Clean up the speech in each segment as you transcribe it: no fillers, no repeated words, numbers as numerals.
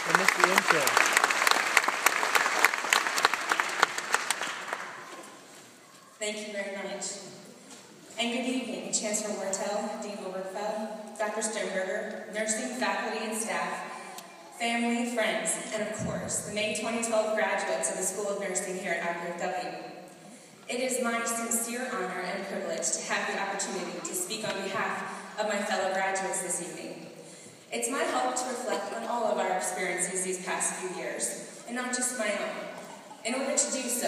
I missed the intro. Thank you very much. And good evening, Chancellor Wartell, Dean Obergfell, Dr. Sternberger, nursing faculty and staff, family, friends, and of course, the May 2012 graduates of the School of Nursing here at IPFW. It is my sincere honor and privilege to have the opportunity to speak on behalf of my fellow graduates this evening. It's my hope to reflect on all of our experiences these past few years, and not just my own. In order to do so,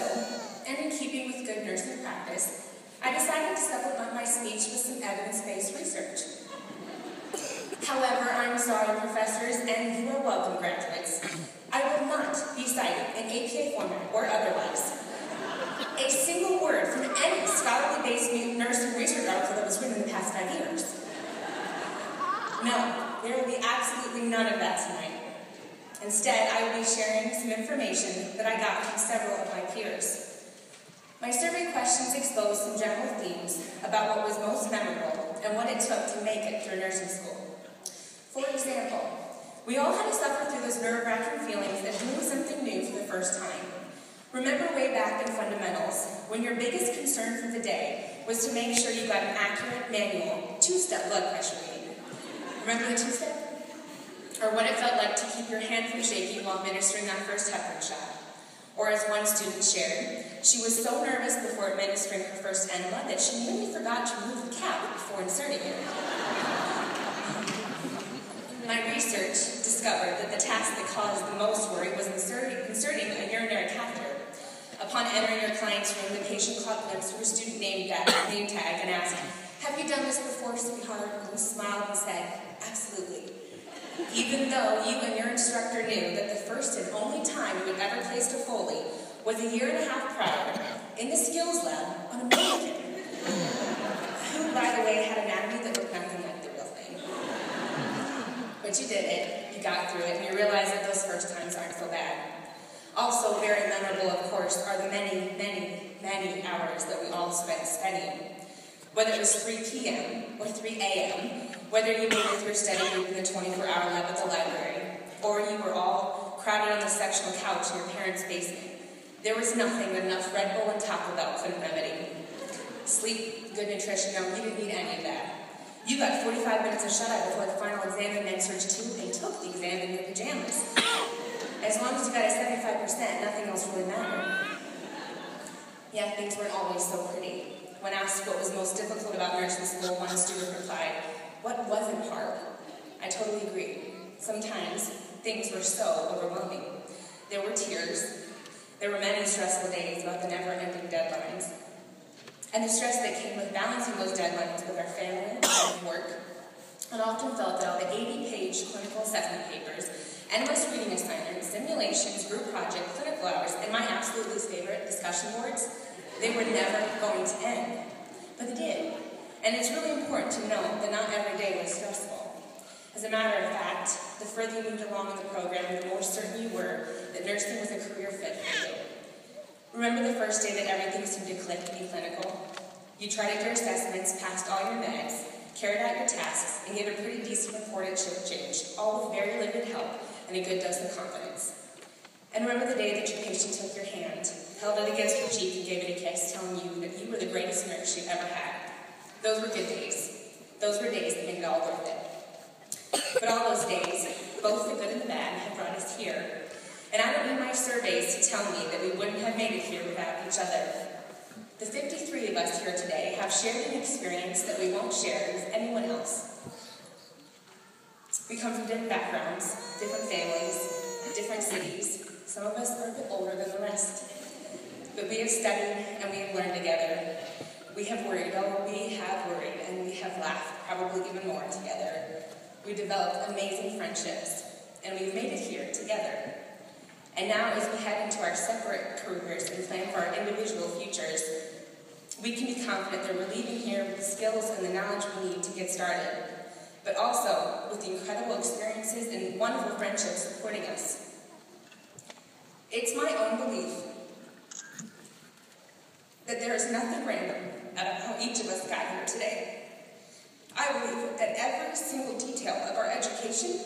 and in keeping with good nursing practice, I decided to supplement my speech with some evidence-based research. However, I'm sorry, professors, and you are welcome, graduates. I will not be citing in APA format or otherwise a single word from any scholarly-based nursing research article that was written in the past 5 years. No, there will be absolutely none of that tonight. Instead, I will be sharing some information that I got from several of my peers. My survey questions exposed some general themes about what was most memorable and what it took to make it through nursing school. For example, we all had to suffer through those nerve-wracking feelings of doing something new for the first time. Remember way back in fundamentals, when your biggest concern for the day was to make sure you got an accurate manual 2-step blood pressure reading. Remember the 2-step? Or what it felt like to keep your hand from shaking while administering that first heparin shot. Or as one student shared, she was so nervous before administering her first enema that she nearly forgot to remove the cap before inserting it. My research discovered that the task that caused the most worry was inserting a urinary catheter. Upon entering your client's room, the patient caught a glimpse of her student name tag and asked, "Have you done this before, sweetheart?" And smiled and said, "Absolutely." Even though you and your instructor knew that the first and only time you had ever placed a Foley was a year and a half prior in the skills lab on a mannequin, who, by the way, had anatomy that looked nothing like the real thing. But you did it, you got through it, and you realized that those first times aren't so bad. Also very memorable, of course, are the many, many, many hours that we all spent studying. Whether it was 3 p.m. or 3 a.m., whether you made it through study group in the 24-hour lab at the library, or you were all crowded on the sectional couch in your parents' basement, there was nothing that enough Red Bull and Taco Bell couldn't remedy. Sleep, good nutrition, no, you didn't need any of that. You got 45 minutes of shut-eye before the final exam in Med Surg 2 and took the exam in your pajamas. As long as you got a 75%, nothing else really mattered. Yeah, things weren't always so pretty. When asked what was most difficult about nursing school, one student replied, "What wasn't hard?" I totally agree. Sometimes things were so overwhelming. There were tears. There were many stressful days about the never-ending deadlines. And the stress that came with balancing those deadlines with our family and work. I often felt that all the 80-page clinical assessment papers, endless reading assignments, simulations, group project, clinical hours, and my absolute least favorite, discussion boards, they were never going to end. But they did. And it's really important to know that not every day was stressful. As a matter of fact, the further you moved along in the program, the more certain you were that nursing was a career fit for you. Remember the first day that everything seemed to click in clinical? You tried out your assessments, passed all your meds, carried out your tasks, and gave a pretty decent report at shift change, all with very limited help and a good dose of confidence. And remember the day that your patient took your hand, held it against your cheek, and gave it a kiss, telling you that you were the greatest nurse she'd ever had. Those were good days. Those were days that made it all worth it. But all those days, both the good and the bad, have brought us here. And I don't need my surveys to tell me that we wouldn't have made it here without each other. The 53 of us here today have shared an experience that we won't share with anyone else. We come from different backgrounds, different families, different cities. Some of us are a bit older than the rest. But we have studied and we have learned together. We have worried, and we have laughed, probably even more together. We've developed amazing friendships, and we've made it here together. And now, as we head into our separate careers and plan for our individual futures, we can be confident that we're leaving here with the skills and the knowledge we need to get started, but also with the incredible experiences and wonderful friendships supporting us. It's my own belief that there is nothing random about how each of us got here today. I believe that every single detail of our education,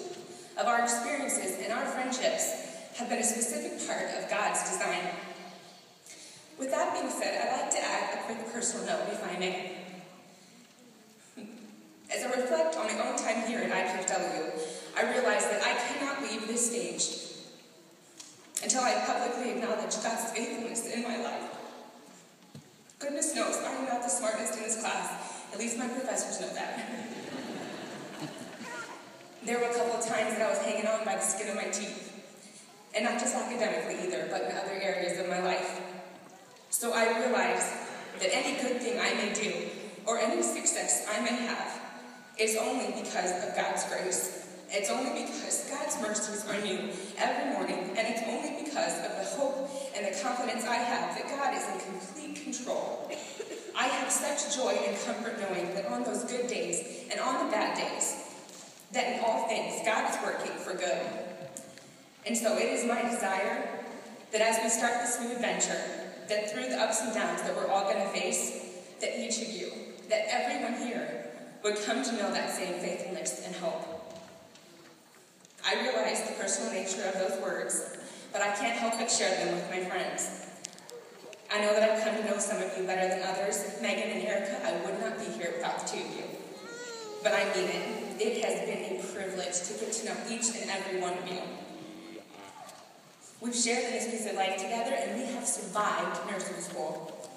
of of our experiences and our friendships have been a specific part of God's design. With that being said, I'd like to add a quick personal note, if I may. As I reflect on my own time here at IPFW, I realize that I cannot leave this stage until I publicly acknowledge God's faithfulness in my life. Goodness knows I am not the smartest in this class. At least my professors know that. There were a couple of times that I was hanging on by the skin of my teeth. And not just academically either, but in other areas of my life. So I realize that any good thing I may do, or any success I may have, is only because of God's grace. It's only because God's mercies are new every morning, and it's only because of the hope and the confidence I have that God is in complete control. I have such joy and comfort knowing that on those good days and on the bad days, that in all things God is working for good. And so it is my desire that as we start this new adventure, that through the ups and downs that we're all going to face, that each of you, that everyone here, would come to know that same faithfulness and hope. I realize the personal nature of those words, but I can't help but share them with my friends. I know that I've come to know some of you better than others. Megan and Erica, I would not be here without the two of you. But I mean it. It has been a privilege to get to know each and every one of you. We've shared in this piece of life together, and we have survived nursing school.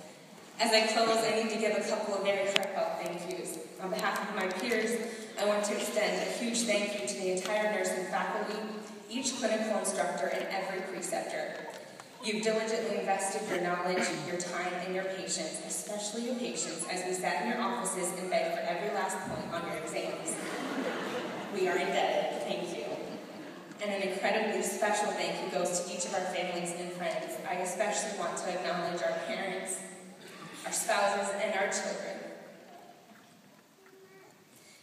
As I close, I need to give a couple of very heartfelt thank yous. On behalf of my peers, I want to extend a huge thank you to the entire nursing faculty, each clinical instructor, and every preceptor. You've diligently invested your knowledge, your time, and your patience, especially your patience, as we sat in your offices and begged for every last point on your exams. We are indebted. Thank you. And an incredibly special thank you goes to each of our families and friends. I especially want to acknowledge our parents, our spouses, and our children.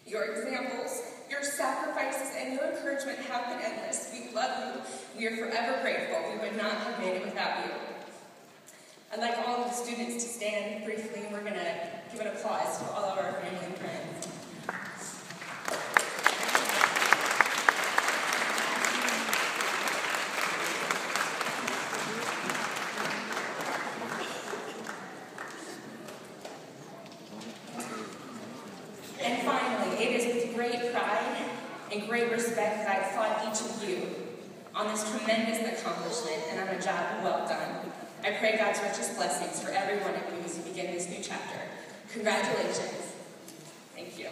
Your examples, your sacrifices, and your encouragement have been endless. We love you. We are forever grateful. We would not have made it without you. I'd like all of the students to stand briefly, and we're going to give an applause to all of our family and friends. And finally, it is with great pride and great respect that I applaud each of you on this tremendous accomplishment and on a job well done. I pray God's richest blessings for every one of you as you begin this new chapter. Congratulations. Thank you.